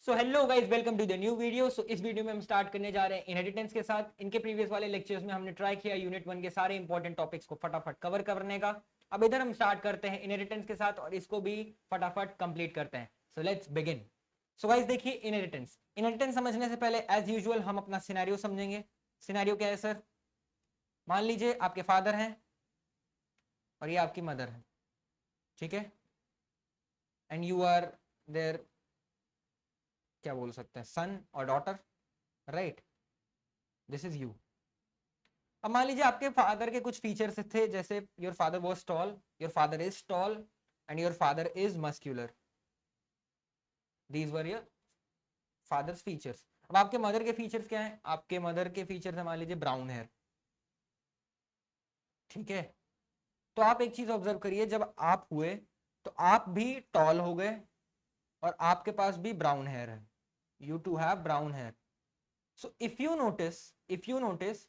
So hello guys, welcome to the new video. So इस video में हम start करने जा रहे हैं इनहेरिटेंस के साथ। इनके प्रीवियस वाले लेक्चर्स में हमने ट्राई किया यूनिट 1 के सारे इंपॉर्टेंट टॉपिक्स को फटाफट कवर करने का। अब इधर हम स्टार्ट करते हैं इनहेरिटेंस के साथ और इसको भी फटाफट कंप्लीट करते हैं। So let's begin. So guys देखिए, इनहेरिटेंस इनहेरिटेंस समझने से पहले एज यूजुअल हम अपना सिनेरियो समझेंगे। सिनेरियो क्या है सर? मान लीजिए आपके फादर हैं और ये आपकी मदर है, ठीक है, एंड यू आर देयर, क्या बोल सकते हैं, सन और daughter, right? This is you. अब मान लीजिए आपके फादर के कुछ फीचर्स थे, जैसे your father was tall, your father is tall and your father is muscular. These were your fathers features. अब आपके मदर के फीचर्स क्या हैं? आपके मदर के फीचर्स है मान लीजिए ब्राउन हेयर, ठीक है। तो आप एक चीज ऑब्जर्व करिए, जब आप हुए तो आप भी टॉल हो गए और आपके पास भी ब्राउन हेयर है। You too have brown hair. So if you notice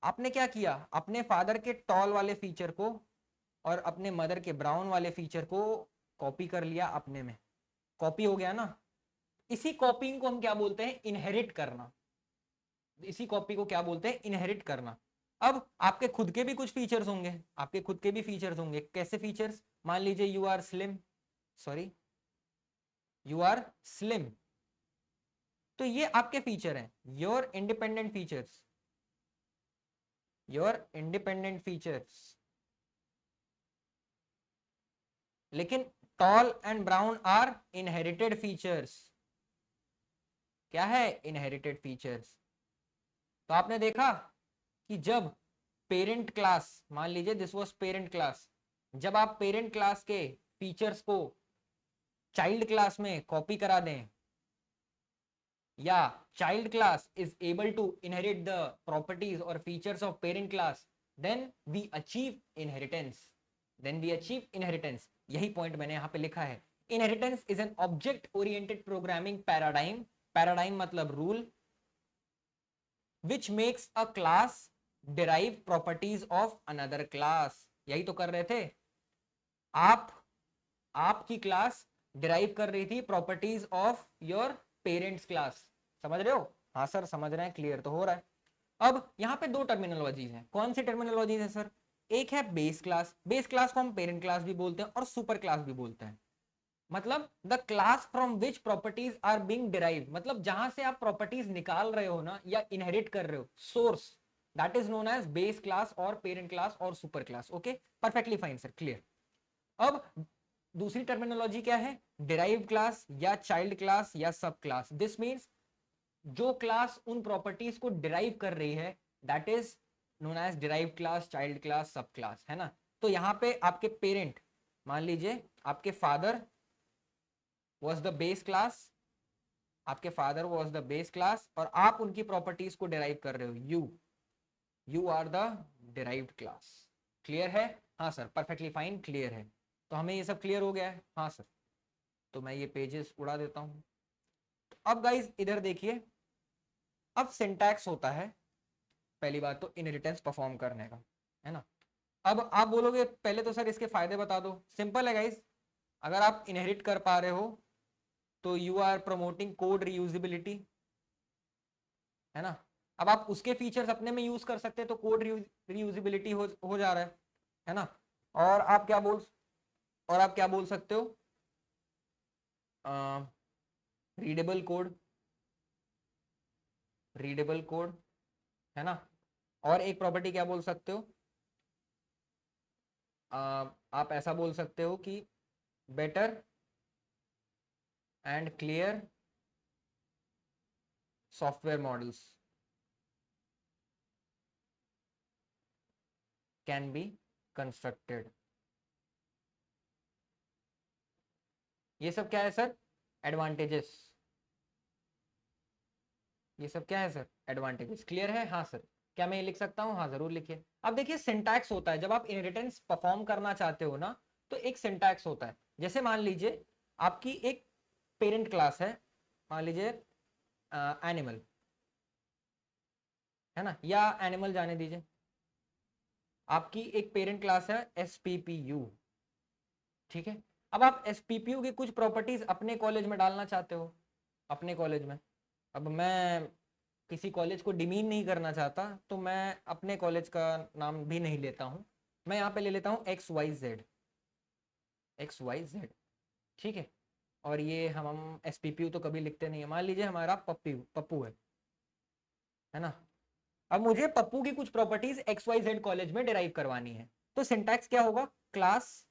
आपने क्या किया, अपने फादर के टॉल वाले फीचर को और अपने मदर के ब्राउन वाले फीचर को कॉपी कर लिया अपने में। कॉपी हो गया ना। इसी कॉपिंग को हम क्या बोलते हैं? इनहेरिट करना। इसी कॉपी को क्या बोलते हैं? इनहेरिट करना। अब आपके खुद के भी कुछ फीचर्स होंगे, आपके खुद के भी फीचर्स होंगे। कैसे फीचर्स? मान लीजिए you are slim, sorry, you are slim, तो ये आपके फीचर हैं, your independent features, your independent features. लेकिन tall and brown are inherited features. क्या है? Inherited features. तो आपने देखा कि जब पेरेंट क्लास, मान लीजिए दिस वाज पेरेंट क्लास, जब आप पेरेंट क्लास के फीचर्स को चाइल्ड क्लास में कॉपी करा दें, या child class is able to inherit the properties और features of parent class, then we achieve inheritance. Then we achieve inheritance. यही पॉइंट मैंने यहां पे लिखा है। Inheritance is an object oriented programming paradigm, paradigm मतलब rule, which makes a class derive properties of another class. यही तो कर रहे थे आप। आपकी क्लास डिराइव कर रही थी properties of your parents class. समझ रहे हो? हाँ सर समझ रहे हैं, क्लियर तो हो रहा है। अब यहाँ पे दो टर्मिनोलॉजीज हैं। कौन सी टर्मिनोलॉजीज है सर? एक है बेस क्लास, बेस क्लास को हम पेरेंट क्लास भी बोलते हैं और सुपर क्लास भी बोलते हैं। मतलब the class from which properties are being derive, मतलब जहां से आप प्रॉपर्टीज निकाल रहे हो ना या इनहेरिट कर रहे हो, source, that is known as base class और पेरेंट क्लास और super class. Okay, perfectly fine sir, clear. अब दूसरी टर्मिनोलॉजी क्या है? डिराइव क्लास या चाइल्ड क्लास या सब क्लास। दिस मीन्स जो क्लास उन प्रॉपर्टीज को डिराइव कर रही है, that is known as derive class, child class, sub class, है ना। तो यहां पे आपके पेरेंट, मान लीजिए आपके father was the base class, आपके father was the base class और आप उनकी प्रॉपर्टीज को डिराइव कर रहे हो, you are the derived class. Clear है? हाँ सर, परफेक्टली फाइन, क्लियर है। तो हमें ये सब क्लियर हो गया है? हाँ सर। तो मैं ये पेजेस उड़ा देता हूं। तो अब गाइज इधर देखिए, अब सिंटैक्स होता है पहली बात तो इनहेरिटेंस परफॉर्म करने का, है ना। अब आप बोलोगे पहले तो सर इसके फायदे बता दो। सिंपल है गाइज, अगर आप इनहेरिट कर पा रहे हो तो you are promoting code reusability, है ना। अब आप उसके फीचर्स अपने में यूज कर सकते हैं तो कोड रीयूजिबिलिटी हो जा रहा है ना। और आप क्या बोल और आप क्या बोल सकते हो? रीडेबल कोड, रीडेबल कोड, है ना। और एक प्रॉपर्टी क्या बोल सकते हो? आप ऐसा बोल सकते हो कि better and clear software models can be constructed. ये सब क्या है सर? एडवांटेजेस। ये सब क्या है सर? एडवांटेजेस। क्लियर है? हाँ सर। क्या मैं ये लिख सकता हूँ? हाँ जरूर लिखिए। अब देखिए सिंटैक्स होता है, जब आप इनहेरिटेंस परफॉर्म करना चाहते हो ना, तो एक सिंटैक्स होता है। जैसे मान लीजिए आपकी एक पेरेंट क्लास है, मान लीजिए एनिमल, है ना, या एनिमल जाने दीजिए। आपकी एक पेरेंट क्लास है SPPU, ठीक है। अब आप SPPU की कुछ प्रॉपर्टीज अपने कॉलेज में डालना चाहते हो, अपने कॉलेज में। अब मैं किसी कॉलेज को डिमीन नहीं करना चाहता, तो मैं अपने कॉलेज का नाम भी नहीं लेता हूँ, मैं यहाँ पे ले लेता हूँ X Y Z, X Y Z, ठीक है। और ये हम एस पी पी यू तो कभी लिखते नहीं है, मान लीजिए हमारा पप्पू पप्पू है ना। अब मुझे पप्पू की कुछ properties X Y Z college में डिराइव करवानी है, तो सिंटैक्स क्या होगा, class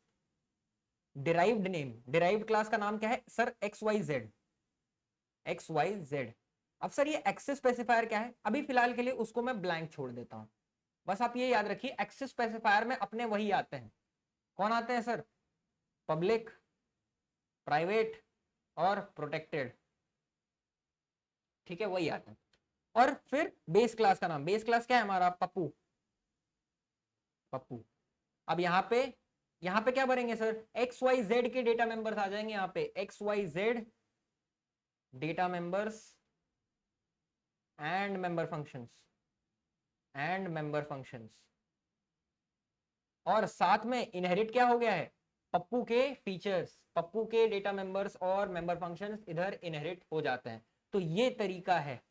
derived name, derived class का नाम क्या है sir, X Y Z, X Y Z. अब सर ये एक्सेस स्पेसिफायर क्या है, अभी फिलहाल के लिए उसको मैं ब्लैंक छोड़ देता हूं। बस आप ये याद रखिए एक्सेस स्पेसिफायर में अपने वही आते हैं, कौन आते हैं सर, पब्लिक, प्राइवेट और प्रोटेक्टेड, ठीक है वही आते हैं। और फिर बेस क्लास का नाम, बेस क्लास क्या है हमारा, पप्पू, पप्पू। अब यहाँ पे क्या भरेंगे सर, एक्स वाई जेड के डेटा मेंबर्स आ जाएंगे, यहाँ पे X Y Z data members and member functions, and member functions. और साथ में इनहेरिट क्या हो गया है, पप्पू के फीचर्स, पप्पू के डेटा मेंबर्स और मेंबर फंक्शंस इधर इनहेरिट हो जाते हैं। तो ये तरीका है,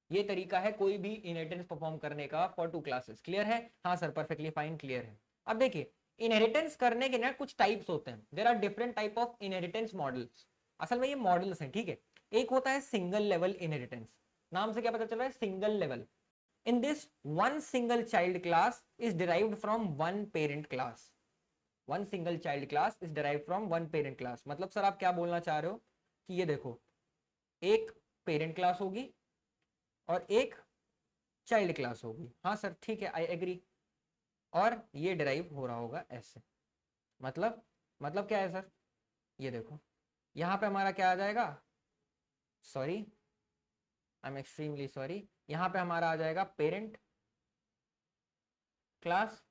ये तरीका है कोई भी इनहेरिटेंस परफॉर्म करने का फॉर टू क्लासेस। क्लियर है, हाँ सर परफेक्टली फाइन, क्लियर है। अब देखिए इनहेरिटेंस करने के ना कुछ टाइप्स होते हैं, there are different type of inheritance models. असल में ये मॉडल्स हैं, ठीक है। एक होता है सिंगल लेवल इनहेरिटेंस, नाम से क्या पता चल रहा है, single level. In this, one single child class is derived from one parent class. One single child class is derived from one parent class. मतलब सर आप क्या बोलना चाह रहे हो कि ये देखो एक पेरेंट क्लास होगी और एक चाइल्ड क्लास होगी, हाँ सर ठीक है आई एग्री, और ये डिराइव हो रहा होगा ऐसे। मतलब क्या है सर, ये देखो यहाँ पे हमारा क्या आ जाएगा, sorry I am extremely sorry, यहाँ पे हमारा आ जाएगा पेरेंट क्लास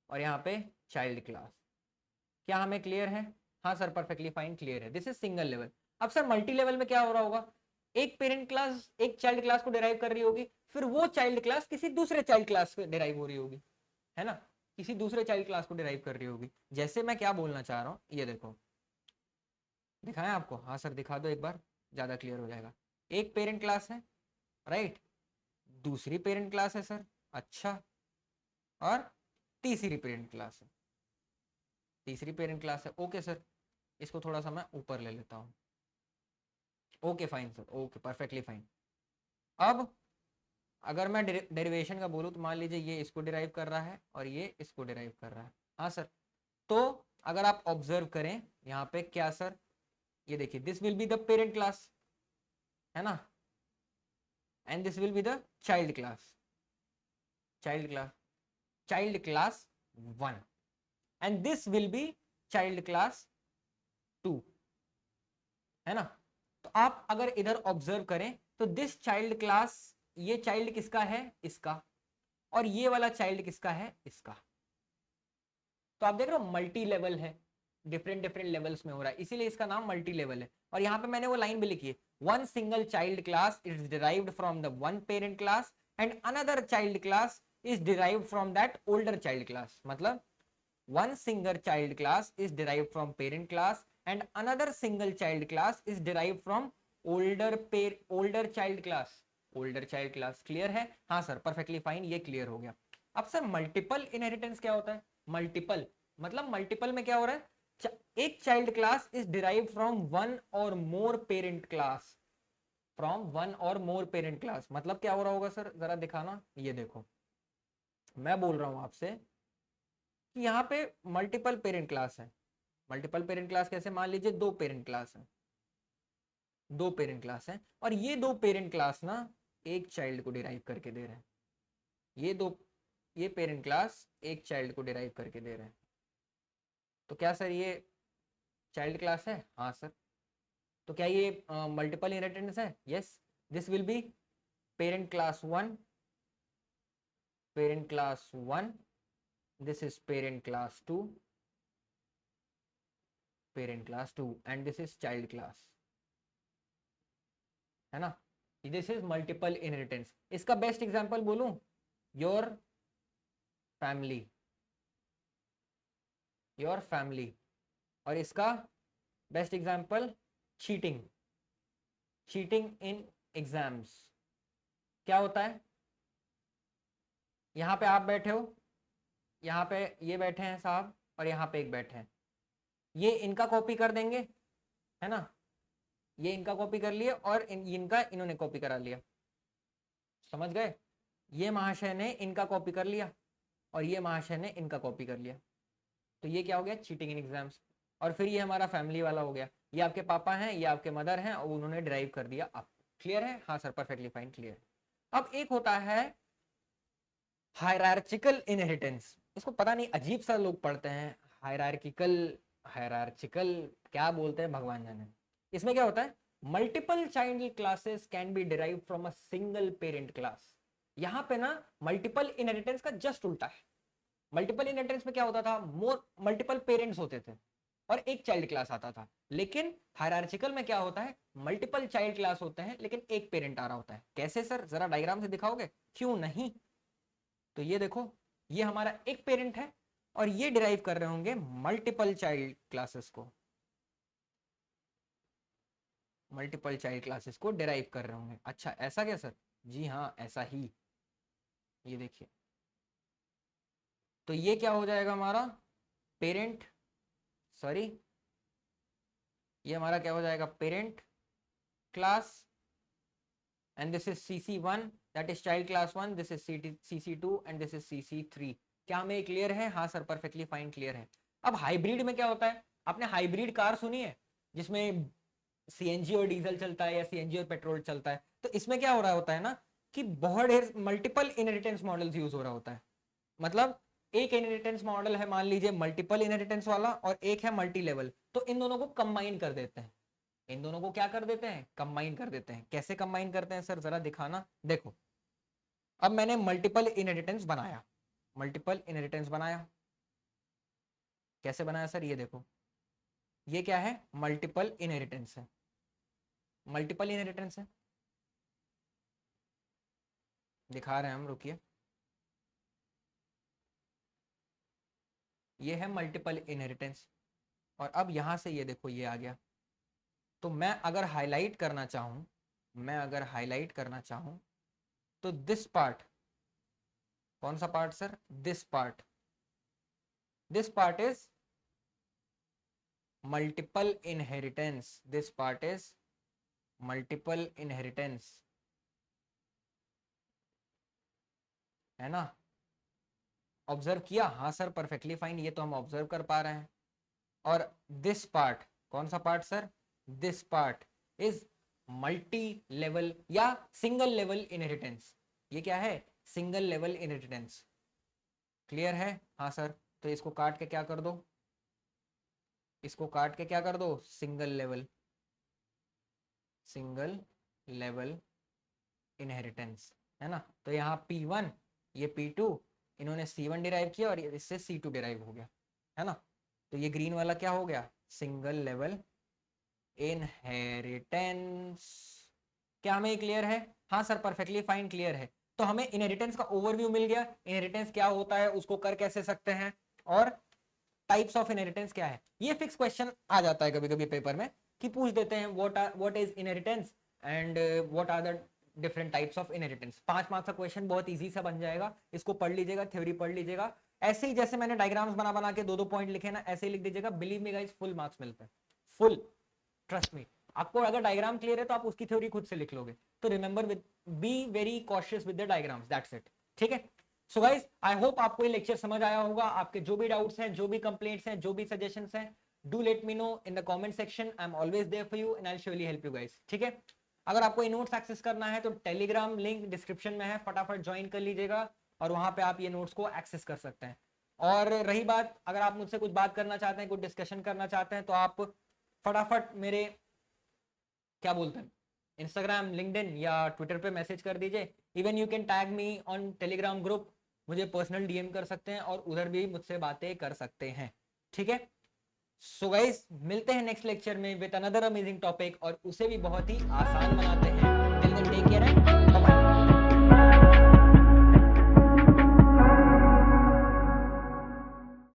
और यहाँ पे चाइल्ड क्लास। क्या हमें क्लियर है, हाँ सर परफेक्टली फाइन क्लियर है, दिस इज सिंगल लेवल। अब सर मल्टी लेवल में क्या हो रहा होगा, एक पेरेंट क्लास एक चाइल्ड क्लास को डिराइव कर रही होगी, फिर वो चाइल्ड क्लास किसी दूसरे चाइल्ड क्लास से डिराइव हो रही होगी, है ना, किसी दूसरे चाइल्ड क्लास को डिराइव कर रही होगी। जैसे मैं क्या बोलना चाह रहा हूँ, ये देखो दिखाएं आपको, हाँ सर दिखा दो एक बार, ज्यादा क्लियर हो जाएगा। एक पेरेंट क्लास है, राइट, दूसरी पेरेंट क्लास है सर, अच्छा, और तीसरी पेरेंट क्लास है, तीसरी पेरेंट क्लास है, ओके सर। इसको थोड़ा सा मैं ऊपर ले लेता हूँ, okay fine sir, okay perfectly fine. अब अगर मैं डेरिवेशन का बोलूँ तो मान लीजिए ये इसको डिराइव कर रहा है और ये इसको डिराइव कर रहा है, हाँ सर। तो अगर आप ऑब्जर्व करें यहाँ पे क्या सर, ये देखिए this will be the parent class, है ना, and this will be the child class, child class, child class 1, and this will be child class 2, है ना। तो आप अगर इधर ऑब्जर्व करें तो दिस चाइल्ड क्लास, ये चाइल्ड किसका है, इसका, और ये वाला चाइल्ड किसका है, इसका। तो आप देख रहे हो मल्टी लेवल है, डिफरेंट डिफरेंट लेवल्स में हो रहा है, इसीलिए इसका नाम मल्टी लेवल है। और यहाँ पे मैंने वो लाइन भी लिखी है, one single child class is derived from the one parent class and another child class is derived from that older child class. मतलब one single child class is derived from parent class and another single child class is derived from older child class, older child class। Clear है, हाँ sir perfectly fine, ये clear हो गया। अब sir multiple inheritance क्या होता है, multiple मतलब मल्टीपल में क्या हो रहा है, एक child class is derived from one और मोर पेरेंट क्लास, फ्रॉम वन और मोर पेरेंट क्लास। मतलब क्या हो रहा होगा सर, जरा दिखाना, ये देखो मैं बोल रहा हूं आपसे कि यहाँ पे मल्टीपल पेरेंट क्लास है, मल्टीपल पेरेंट क्लास कैसे, मान लीजिए दो पेरेंट क्लास है, दो पेरेंट क्लास है, और ये दो पेरेंट क्लास ना एक चाइल्ड को डिराइव करके दे रहे हैं, ये दो, ये पेरेंट क्लास एक चाइल्ड को डिराइव करके दे रहे हैं। तो क्या सर ये चाइल्ड क्लास है, हाँ सर। तो क्या ये मल्टीपल इनहेरिटेंस है, yes, this will be parent class 1, parent class 1, this is parent class 2, parent class 2, and this is child class, है ना। This is multiple inheritance. इसका बेस्ट एग्जांपल बोलूं, योर फैमिली, योर फैमिली। और इसका best example cheating, cheating इन exams क्या होता है? यहाँ पे आप बैठे हो, यहाँ पे ये बैठे हैं साहब, और यहाँ पे एक बैठे हैं, ये इनका कॉपी कर देंगे, है ना, ये इनका कॉपी कर लिए और इनका इन्होंने कॉपी करा लिया, समझ गए? ये महाशय ने इनका कॉपी कर लिया और ये महाशय ने इनका कॉपी कर लिया, तो ये क्या हो गया? चीटिंग इन एग्जाम्स। और फिर ये हमारा फैमिली वाला हो गया, ये आपके पापा हैं, ये आपके मदर हैं, और उन्होंने ड्राइव कर दिया आप। क्लियर है? हाँ सर, परफेक्टली फाइन, क्लियर। अब एक होता है हायरार्चिकल इनहेरिटेंस, इसको पता नहीं अजीब सा लोग पढ़ते हैं, हायरार्किकल, हायरार्चिकल क्या बोलते हैं भगवान जाने। इसमें क्या होता है? Multiple child classes can be derive from a single parent class. यहाँ पे ना मल्टीपल इनहेरिटेंस का जस्ट उल्टा है। मल्टीपल इनहेरिटेंस में क्या होता था? मल्टीपल पेरेंट्स होते थे और एक चाइल्ड क्लास आता था, लेकिन हायरार्चिकल में क्या होता है? मल्टीपल चाइल्ड क्लास होते हैं लेकिन एक पेरेंट आ रहा होता है। कैसे सर, जरा डायग्राम से दिखाओगे? क्यों नहीं, तो ये देखो, ये हमारा एक पेरेंट है और ये डिराइव कर रहे होंगे मल्टीपल चाइल्ड क्लासेस को, मल्टीपल चाइल्ड क्लासेस को डिराइव कर रहे होंगे। अच्छा ऐसा क्या सर? जी हाँ ऐसा ही, ये देखिए, तो ये क्या हो जाएगा हमारा पेरेंट, सॉरी, ये हमारा क्या हो जाएगा? Parent class, and this is CC1, that is child class 1, this is CC2 and this is CC3। क्या हमें क्लियर है? हाँ सर, परफेक्टली फाइन, क्लियर है। अब हाइब्रिड में क्या होता है? आपने हाइब्रिड कार सुनी है जिसमें CNG और डीजल चलता है या CNG और पेट्रोल चलता है? तो इसमें क्या हो रहा होता है ना कि बहुत ढेर मल्टीपल इनहेरिटेंस मॉडल्स यूज हो रहा होता है। मतलब एक इनहेरिटेंस मॉडल है मान लीजिए मल्टीपल इनहेरिटेंस वाला, और एक है मल्टी लेवल, तो इन दोनों को कंबाइन कर देते हैं। इन दोनों को क्या कर देते हैं? कंबाइन कर देते हैं। कैसे कंबाइन करते हैं सर, जरा दिखाना। देखो, अब मैंने मल्टीपल इनहेरिटेंस बनाया, मल्टीपल इनहेरिटेंस बनाया, कैसे बनाया सर? ये देखो, ये क्या है? मल्टीपल इनहेरिटेंस है, मल्टीपल इनहेरिटेंस है, दिखा रहे हैं हम, रुकिए, ये है मल्टीपल इनहेरिटेंस। और अब यहां से ये देखो, ये आ गया। तो मैं अगर हाईलाइट करना चाहूं, मैं अगर हाईलाइट करना चाहूं, तो दिस पार्ट, कौन सा part sir? This part, this part is multiple inheritance, this part is multiple inheritance, है ना? ऑब्जर्व किया? हाँ सर, परफेक्टली फाइन, ये तो हम ऑब्जर्व कर पा रहे हैं। और दिस पार्ट, कौन सा part sir? This part is multi level या सिंगल लेवल इनहेरिटेंस। ये क्या है? Single level inheritance. क्लियर है? हाँ सर, तो इसको काट के क्या कर दो? इसको काट के क्या कर दो? Single level, single level inheritance, है ना? तो यहाँ P1, ये P2, इन्होंने C1 डिराइव किया और इससे C2 डिराइव हो गया, है ना? तो ये ग्रीन वाला क्या हो गया? Single level inheritance. क्या हमें क्लियर है? हाँ सर, परफेक्टली फाइन, क्लियर है। तो हमें इनहेरिटेंस का ओवरव्यू मिल गया, इनहेरिटेंस क्या होता है, उसको कर कैसे सकते हैं, और टाइप्स ऑफ इनहेरिटेंस क्या है। ये फिक्स क्वेश्चन आ जाता है कभी कभी पेपर में कि पूछ देते हैं what is inheritance and what are the different types of inheritance. 5 marks का क्वेश्चन बहुत इजी सा बन जाएगा, इसको पढ़ लीजिएगा, थ्योरी पढ़ लीजिएगा, ऐसे ही जैसे मैंने डायग्राम्स बना बना के 2-2 पॉइंट लिखे ना, ऐसे ही लिख दीजिएगा। Believe me guys, full marks मिलते हैं, फुल, ट्रस्ट मी। आपको अगर डायग्राम क्लियर है तो आप उसकी थ्योरी खुद से लिख लोगे। तो remember, with be very cautious with the diagrams, that's it. ठीक है? सो गाइस, आई होप आपको ये लेक्चर समझ आया होगा। आपके जो भी डाउट्स हैं, जो भी कंप्लेंट्स हैं, जो भी सजेशंस हैं, do let me know in the comment section. I am always there for you and I will surely help you guys. ठीक है? अगर आपको ये नोट्स एक्सेस करना है तो टेलीग्राम लिंक डिस्क्रिप्शन में है, फटाफट ज्वाइन कर लीजिएगा और वहां पे आप ये नोट्स को एक्सेस कर सकते हैं। और रही बात, अगर आप मुझसे कुछ बात करना चाहते हैं, कुछ डिस्कशन करना चाहते हैं, तो आप फटाफट मेरे, क्या बोलते हैं, इंस्टाग्राम, लिंक्डइन या ट्विटर पे मैसेज कर दीजिए। Even you can tag me on Telegram group, मुझे पर्सनल DM कर सकते हैं और उधर भी मुझसे बातें कर सकते हैं। ठीक है? सो गाइस, मिलते हैं नेक्स्ट लेक्चर में विद अनदर अमेजिंग टॉपिक, और उसे भी बहुत ही आसान बनाते हैं।